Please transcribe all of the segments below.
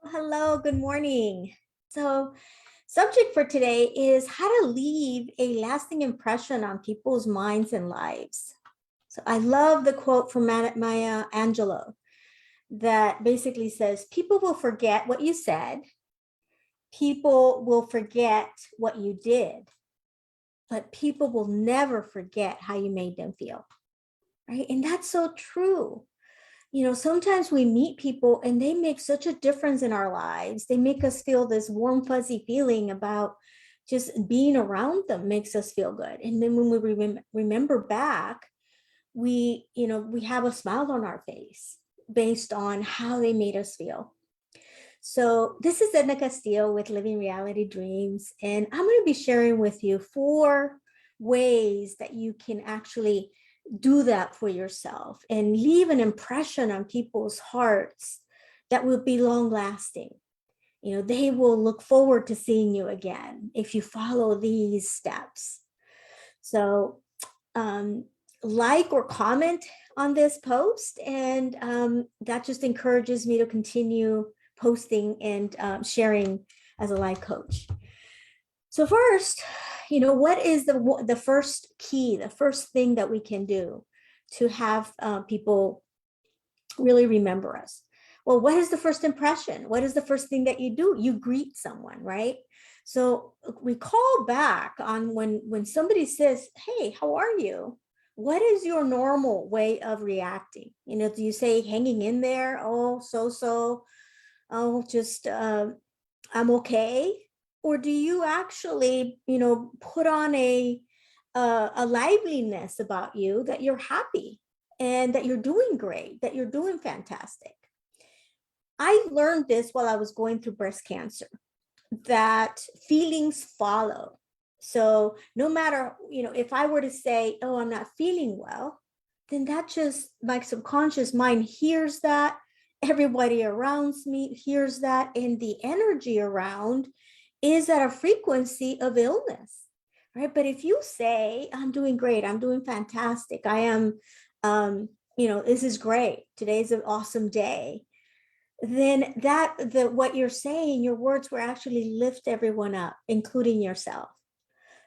Hello, good morning. So, subject for today is how to leave a lasting impression on people's minds and lives. So, I love the quote from Maya Angelou that basically says, people will forget what you said, people will forget what you did, but people will never forget how you made them feel. Right. And that's so true. Sometimes we meet people and they make such a difference in our lives. They make us feel this warm, fuzzy feeling about just being around them makes us feel good. And then when we remember back, we have a smile on our face based on how they made us feel. So this is Edna Castillo with Living Reality Dreams, and I'm going to be sharing with you 4 ways that you can actually do that for yourself and leave an impression on people's hearts that will be long lasting. They will look forward to seeing you again if you follow these steps. So, um, like or comment on this post, and that just encourages me to continue posting and sharing as a life coach. So first, what is the first key, the first thing that we can do to have people really remember us? Well, what is the first impression? What is the first thing that you do? You greet someone, right? So recall back on when somebody says, "Hey, how are you?" What is your normal way of reacting? Do you say hanging in there? Oh, so. Oh, just I'm okay? Or do you actually, put on a liveliness about you that you're happy and that you're doing great, that you're doing fantastic? I learned this while I was going through breast cancer, that feelings follow. So no matter, if I were to say, "Oh, I'm not feeling well," then that just my subconscious mind hears that. Everybody around me hears that, and the energy around is at a frequency of illness, right? But if you say, "I'm doing great, I'm doing fantastic, I am, this is great, today's an awesome day," then what you're saying, your words will actually lift everyone up, including yourself.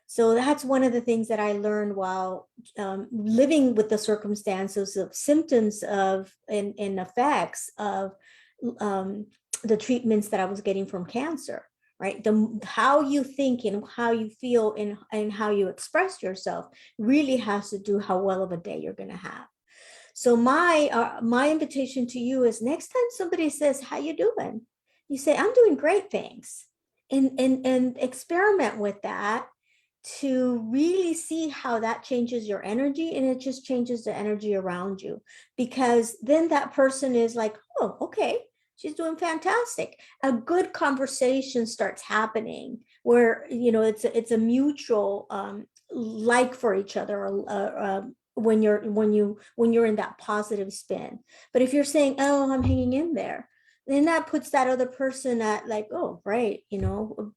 So that's one of the things that I learned while living with the circumstances of symptoms of and effects of um, the treatments that I was getting from cancer. Right, how you think and how you feel and how you express yourself really has to do how well of a day you're going to have. So my invitation to you is, next time somebody says, "How you doing?" You say, "I'm doing great, thanks." And experiment with that to really see how that changes your energy, and it just changes the energy around you, because then that person is like, "Oh, okay, she's doing fantastic." A good conversation starts happening where it's a mutual like for each other, when you're in that positive spin. But if you're saying, "Oh, I'm hanging in there," then that puts that other person at like, "Oh, right,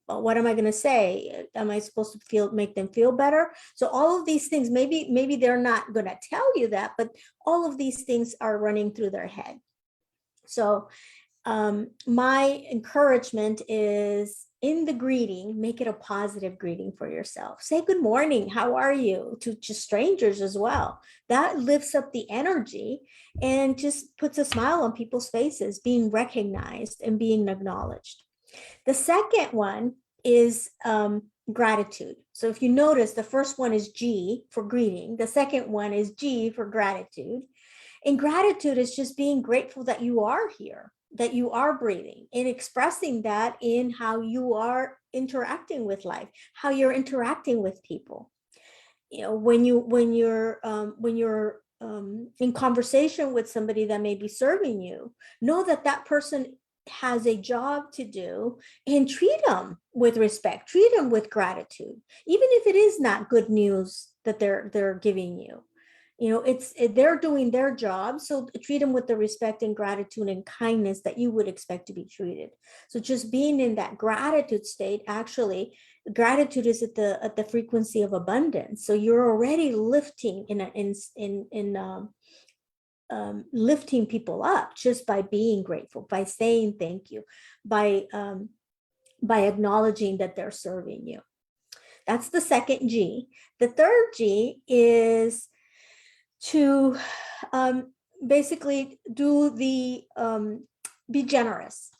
what am I going to say? Am I supposed to make them feel better?" So all of these things, maybe they're not going to tell you that, but all of these things are running through their head. So my encouragement is, in the greeting, make it a positive greeting for yourself. Say good morning, how are you, to just strangers as well. That lifts up the energy and just puts a smile on people's faces, being recognized and being acknowledged. The second one is gratitude. So if you notice, the first one is G for greeting, the second one is G for gratitude. And gratitude is just being grateful that you are here, that you are breathing, and expressing that in how you are interacting with life, how you're interacting with people. When you're in conversation with somebody that may be serving you, know that that person has a job to do, and treat them with respect, treat them with gratitude, even if it is not good news that they're giving you. They're doing their job, so treat them with the respect and gratitude and kindness that you would expect to be treated. So just being in that gratitude state, actually, gratitude is at the frequency of abundance, so you're already lifting in lifting people up just by being grateful, by saying thank you, by acknowledging that they're serving you. That's the second G. The third G is to basically be generous.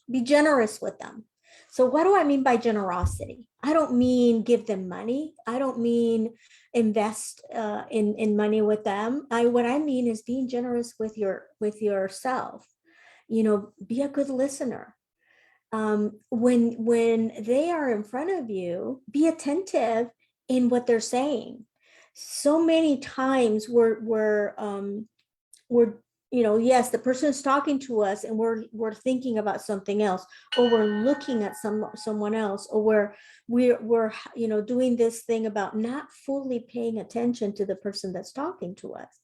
Be generous with them. So what do I mean by generosity? I don't mean give them money. I don't mean invest in money with them. What I mean is being generous with yourself. Be a good listener. When they are in front of you, be attentive in what they're saying. So many times we're yes, the person is talking to us and we're thinking about something else, or we're looking at someone else, or we're doing this thing about not fully paying attention to the person that's talking to us.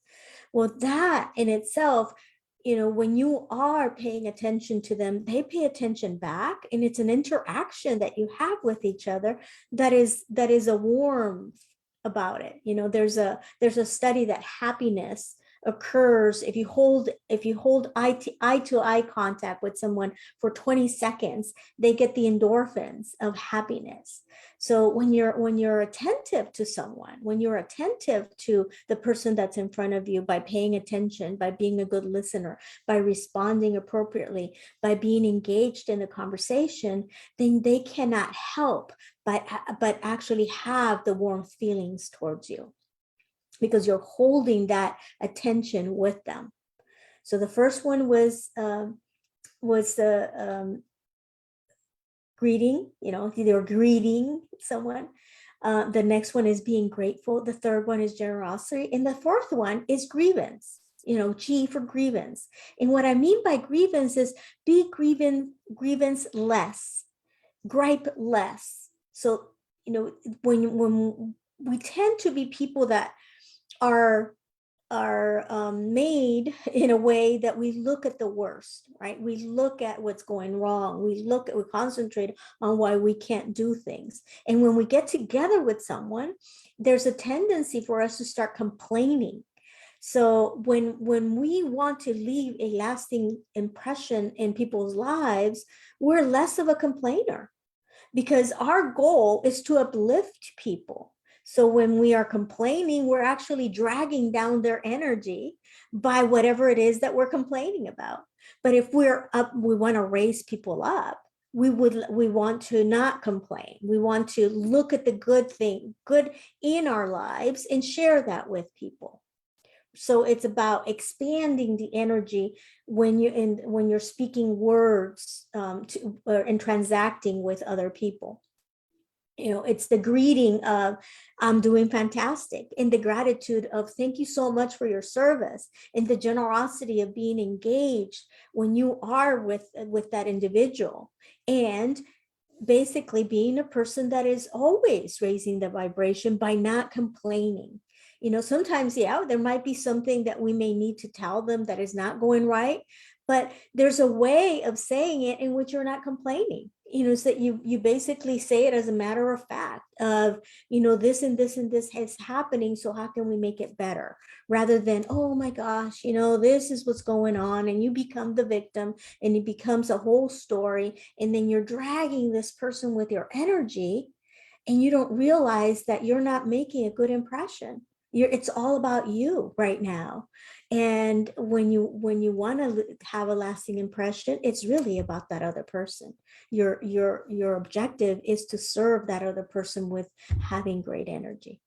Well, that in itself, when you are paying attention to them, they pay attention back, and it's an interaction that you have with each other that is a warmth about it. There's a study that happiness occurs if you hold eye to eye contact with someone for 20 seconds. They get the endorphins of happiness. So when you're attentive to someone, when you're attentive to the person that's in front of you, by paying attention, by being a good listener, by responding appropriately, by being engaged in the conversation, then they cannot help but actually have the warm feelings towards you, because you're holding that attention with them. So the first one was the greeting. They're greeting someone. The next one is being grateful. The third one is generosity, and the fourth one is grievance. G for grievance. And what I mean by grievance is be grievance less, gripe less. So when we tend to be people that are made in a way that we look at the worst, right? We look at what's going wrong. We concentrate on why we can't do things. And when we get together with someone, there's a tendency for us to start complaining. So when we want to leave a lasting impression in people's lives, we're less of a complainer, because our goal is to uplift people. So when we are complaining, we're actually dragging down their energy by whatever it is that we're complaining about. But if we're up, we want to raise people up, we want to not complain. We want to look at the good in our lives and share that with people. So it's about expanding the energy when you're speaking words and transacting with other people. It's the greeting of I'm doing fantastic, and the gratitude of thank you so much for your service, and the generosity of being engaged when you are with that individual, and basically being a person that is always raising the vibration by not complaining. Sometimes, there might be something that we may need to tell them that is not going right, but there's a way of saying it in which you're not complaining. So that you basically say it as a matter of fact of, this and this and this is happening, so how can we make it better? Rather than, oh my gosh, this is what's going on, and you become the victim, and it becomes a whole story, and then you're dragging this person with your energy, and you don't realize that you're not making a good impression. It's all about you right now. And when you want to have a lasting impression, it's really about that other person. Your objective is to serve that other person with having great energy.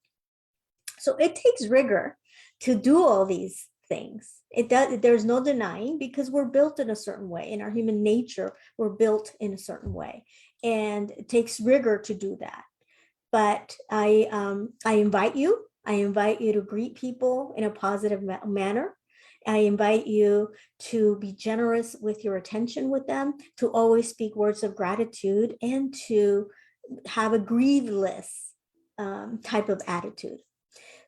So it takes rigor to do all these things. There's no denying, because we're built in a certain way. In our human nature, we're built in a certain way, and it takes rigor to do that. But I invite you to greet people in a positive manner. I invite you to be generous with your attention with them, to always speak words of gratitude, and to have a grieveless type of attitude.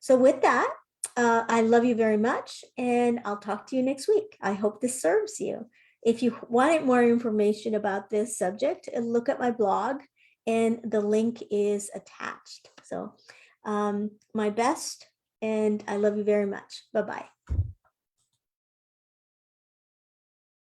So with that, I love you very much, and I'll talk to you next week. I hope this serves you. If you wanted more information about this subject, look at my blog, and the link is attached. So my best, and I love you very much. Bye-bye.